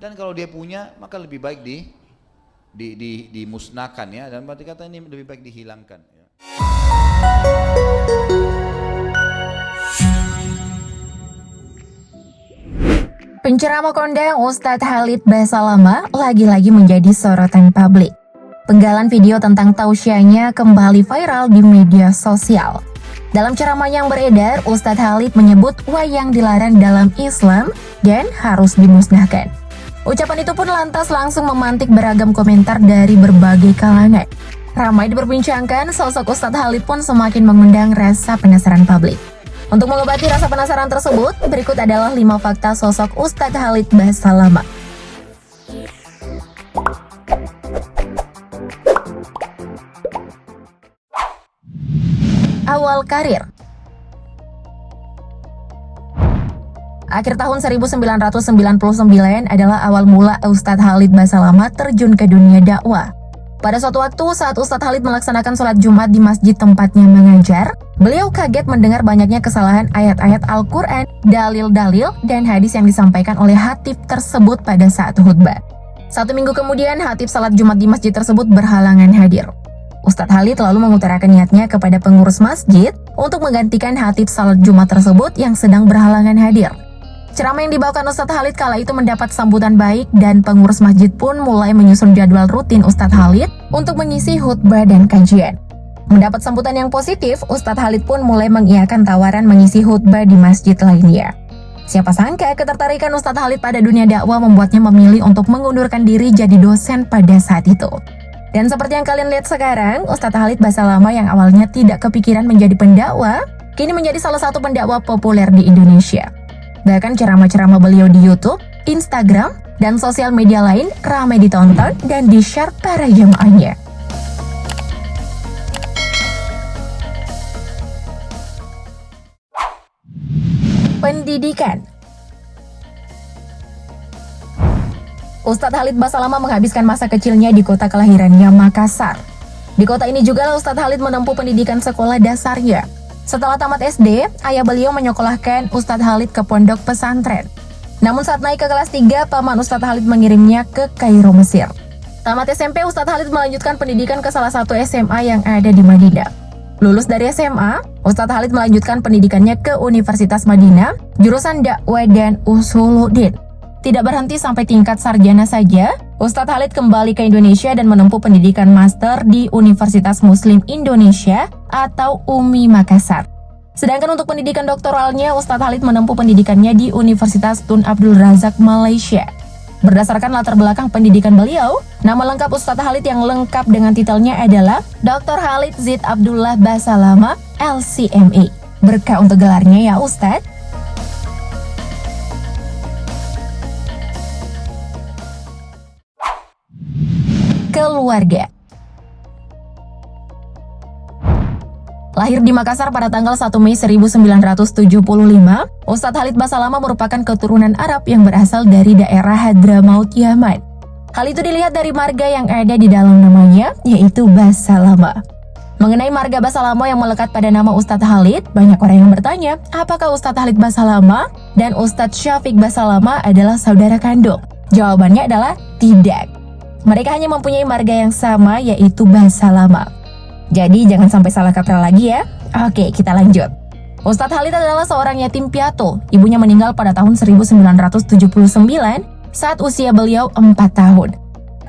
Dan kalau dia punya, maka lebih baik dimusnahkan ya. Dan berarti kata ini lebih baik dihilangkan. Ya. Penceramah kondang Ustadz Khalid Basalamah lagi-lagi menjadi sorotan publik. Penggalan video tentang tausiahnya kembali viral di media sosial. Dalam ceramahnya yang beredar, Ustadz Khalid menyebut wayang dilarang dalam Islam dan harus dimusnahkan. Ucapan itu pun lantas langsung memantik beragam komentar dari berbagai kalangan. Ramai diperbincangkan, sosok Ustadz Khalid pun semakin mengundang rasa penasaran publik. Untuk mengobati rasa penasaran tersebut, berikut adalah 5 fakta sosok Ustadz Khalid Basalamah. Awal karir. Akhir tahun 1999 adalah awal mula Ustadz Khalid Basalamah terjun ke dunia dakwah. Pada suatu waktu saat Ustadz Khalid melaksanakan sholat Jumat di masjid tempatnya mengajar, beliau kaget mendengar banyaknya kesalahan ayat-ayat Al-Quran, dalil-dalil, dan hadis yang disampaikan oleh khatib tersebut pada saat khutbah. 1 minggu kemudian, khatib sholat Jumat di masjid tersebut berhalangan hadir. Ustadz Khalid lalu mengutarakan niatnya kepada pengurus masjid untuk menggantikan khatib sholat Jumat tersebut yang sedang berhalangan hadir. Ceramah yang dibawakan Ustadz Khalid kala itu mendapat sambutan baik dan pengurus masjid pun mulai menyusun jadwal rutin Ustadz Khalid untuk mengisi khutbah dan kajian. Mendapat sambutan yang positif, Ustadz Khalid pun mulai mengiyakan tawaran mengisi khutbah di masjid lainnya. Siapa sangka ketertarikan Ustadz Khalid pada dunia dakwah membuatnya memilih untuk mengundurkan diri jadi dosen pada saat itu. Dan seperti yang kalian lihat sekarang, Ustadz Khalid Basalamah yang awalnya tidak kepikiran menjadi pendakwah, kini menjadi salah satu pendakwah populer di Indonesia. Bahkan ceramah-ceramah beliau di YouTube, Instagram, dan sosial media lain ramai ditonton dan di-share para jemaahnya. Pendidikan. Ustadz Khalid Basalamah menghabiskan masa kecilnya di kota kelahirannya Makassar. Di kota ini juga Ustadz Khalid menempuh pendidikan sekolah dasarnya. Setelah tamat SD, ayah beliau menyekolahkan Ustadz Khalid ke pondok pesantren. Namun saat naik ke kelas 3, paman Ustadz Khalid mengirimnya ke Kairo, Mesir. Tamat SMP, Ustadz Khalid melanjutkan pendidikan ke salah satu SMA yang ada di Madinah. Lulus dari SMA, Ustadz Khalid melanjutkan pendidikannya ke Universitas Madinah, jurusan dakwah dan usuluddin. Tidak berhenti sampai tingkat sarjana saja, Ustadz Khalid kembali ke Indonesia dan menempuh pendidikan master di Universitas Muslim Indonesia atau UMI Makassar. Sedangkan untuk pendidikan doktoralnya, Ustadz Khalid menempuh pendidikannya di Universitas Tun Abdul Razak Malaysia. Berdasarkan latar belakang pendidikan beliau, nama lengkap Ustadz Khalid yang lengkap dengan titelnya adalah Dr. Khalid Zid Abdullah Basalamah, LCMA. Berkah untuk gelarnya ya Ustadz. Keluarga. Lahir di Makassar pada tanggal 1 Mei 1975, Ustadz Khalid Basalamah merupakan keturunan Arab yang berasal dari daerah Hadramaut, Yaman. Hal itu dilihat dari marga yang ada di dalam namanya, yaitu Basalamah. Mengenai marga Basalamah yang melekat pada nama Ustadz Khalid, banyak orang yang bertanya, apakah Ustadz Khalid Basalamah dan Ustadz Syafiq Basalamah adalah saudara kandung? Jawabannya adalah tidak. Mereka hanya mempunyai marga yang sama, yaitu Basalamah. Jadi jangan sampai salah kaprah lagi ya. Oke, kita lanjut. Ustadz Khalid adalah seorang yatim piatu. Ibunya meninggal pada tahun 1979 saat usia beliau 4 tahun.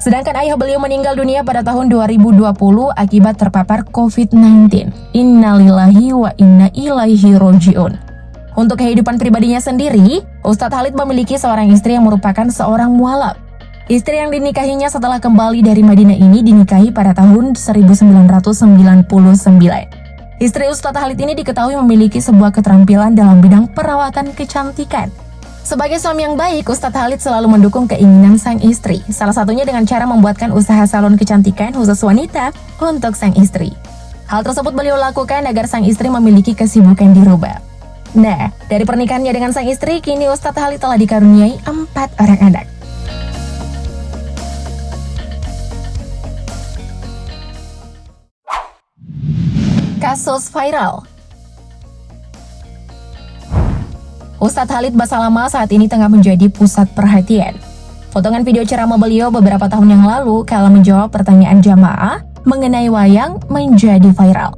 Sedangkan ayah beliau meninggal dunia pada tahun 2020 akibat terpapar COVID-19. Innalillahi wa inna ilaihi roji'un. Untuk kehidupan pribadinya sendiri, Ustadz Khalid memiliki seorang istri yang merupakan seorang mualaf. Istri yang dinikahinya setelah kembali dari Madinah ini dinikahi pada tahun 1999. Istri Ustadz Khalid ini diketahui memiliki sebuah keterampilan dalam bidang perawatan kecantikan. Sebagai suami yang baik, Ustadz Khalid selalu mendukung keinginan sang istri. Salah satunya dengan cara membuatkan usaha salon kecantikan khusus wanita untuk sang istri. Hal tersebut beliau lakukan agar sang istri memiliki kesibukan di rumah. Nah, dari pernikahannya dengan sang istri, kini Ustadz Khalid telah dikaruniai 4 orang anak. Kasus viral. Ustadz Khalid Basalamah saat ini tengah menjadi pusat perhatian. Potongan video ceramah beliau beberapa tahun yang lalu kala menjawab pertanyaan jamaah mengenai wayang menjadi viral.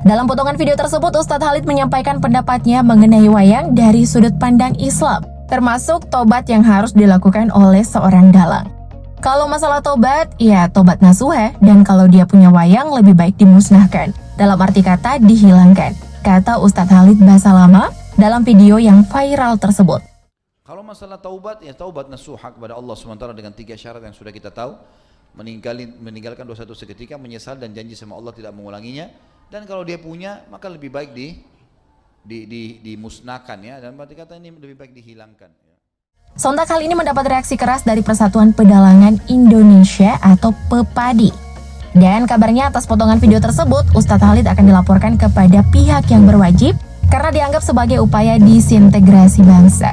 Dalam potongan video tersebut, Ustadz Khalid menyampaikan pendapatnya mengenai wayang dari sudut pandang Islam, termasuk tobat yang harus dilakukan oleh seorang dalang. Kalau masalah tobat, ya tobat nasuha, dan kalau dia punya wayang lebih baik dimusnahkan. Dalam arti kata dihilangkan, kata Ustadz Khalid Basalamah dalam video yang viral tersebut. Kalau masalah taubat, ya taubat nasuha kepada Allah SWT dengan 3 syarat yang sudah kita tahu. Meninggalkan dosa-dosa seketika, menyesal dan janji sama Allah tidak mengulanginya. Dan kalau dia punya, maka lebih baik dimusnahkan ya. Dan berarti kata ini lebih baik dihilangkan ya. Sontak kali ini mendapat reaksi keras dari Persatuan Pedalangan Indonesia atau PEPADI. Dan kabarnya atas potongan video tersebut, Ustadz Khalid akan dilaporkan kepada pihak yang berwajib karena dianggap sebagai upaya disintegrasi bangsa.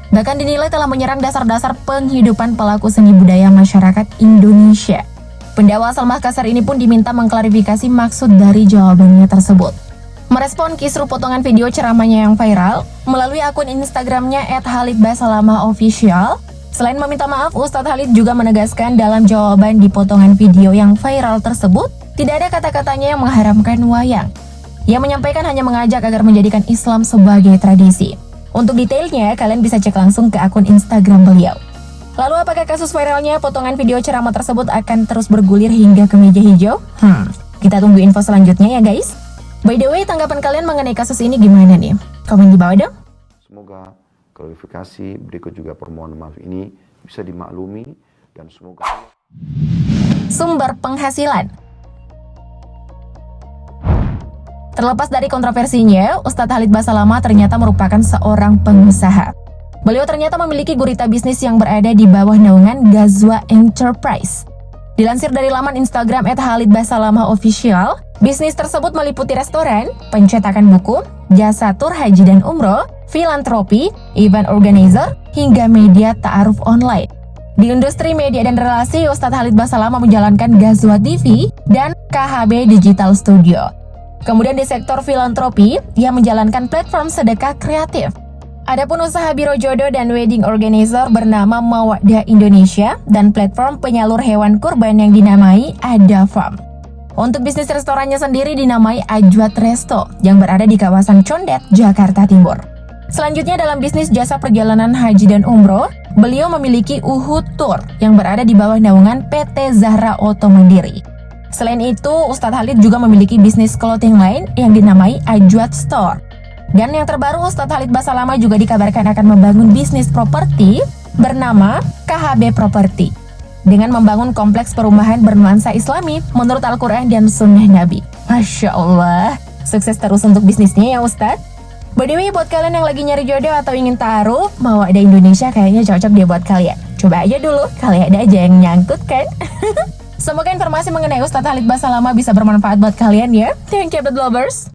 Bahkan dinilai telah menyerang dasar-dasar penghidupan pelaku seni budaya masyarakat Indonesia. Pendakwa asal Makassar ini pun diminta mengklarifikasi maksud dari jawabannya tersebut. Merespon kisruh potongan video ceramahnya yang viral, melalui akun Instagramnya @khalidbasalamah_official, selain meminta maaf, Ustadz Khalid juga menegaskan dalam jawaban di potongan video yang viral tersebut, tidak ada kata-katanya yang mengharamkan wayang. Ia menyampaikan hanya mengajak agar menjadikan Islam sebagai tradisi. Untuk detailnya, kalian bisa cek langsung ke akun Instagram beliau. Lalu apakah kasus viralnya potongan video ceramah tersebut akan terus bergulir hingga ke meja hijau? Kita tunggu info selanjutnya ya guys. By the way, tanggapan kalian mengenai kasus ini gimana nih? Komen di bawah dong. Semoga klarifikasi berikut juga permohonan maaf ini bisa dimaklumi dan semoga Sumber penghasilan. Terlepas dari kontroversinya, Ustadz Khalid Basalamah ternyata merupakan seorang pengusaha. Beliau ternyata memiliki gurita bisnis yang berada di bawah naungan Ghazwa Enterprise. Dilansir dari laman Instagram @khalidbasalamah_official, bisnis tersebut meliputi restoran, pencetakan buku, jasa tur haji dan umroh, filantropi, event organizer, hingga media ta'aruf online. Di industri media dan relasi, Ustadz Khalid Basalamah menjalankan Ghazwa TV dan KHB Digital Studio. Kemudian di sektor filantropi, ia menjalankan platform sedekah kreatif. Adapun usaha biro jodoh dan wedding organizer bernama Mawaddah Indonesia dan platform penyalur hewan kurban yang dinamai Ada Farm. Untuk bisnis restorannya sendiri dinamai Ajwat Resto yang berada di kawasan Condet, Jakarta Timur. Selanjutnya dalam bisnis jasa perjalanan haji dan umroh, beliau memiliki Uhud Tour yang berada di bawah naungan PT Zahra Auto Mandiri. Selain itu, Ustadz Khalid juga memiliki bisnis clothing lain yang dinamai Ajwat Store. Dan yang terbaru, Ustadz Khalid Basalamah juga dikabarkan akan membangun bisnis properti bernama KHB Property dengan membangun kompleks perumahan bernuansa Islami menurut Al-Quran dan Sunnah Nabi. Masya Allah, sukses terus untuk bisnisnya ya Ustadz. By the way, buat kalian yang lagi nyari jodoh atau ingin taruh, Mawaddah Indonesia kayaknya cocok deh buat kalian. Coba aja dulu, kali ada aja yang nyangkut kan? Semoga informasi mengenai Ustadz Khalid Basalamah bisa bermanfaat buat kalian ya. Thank you, lovers.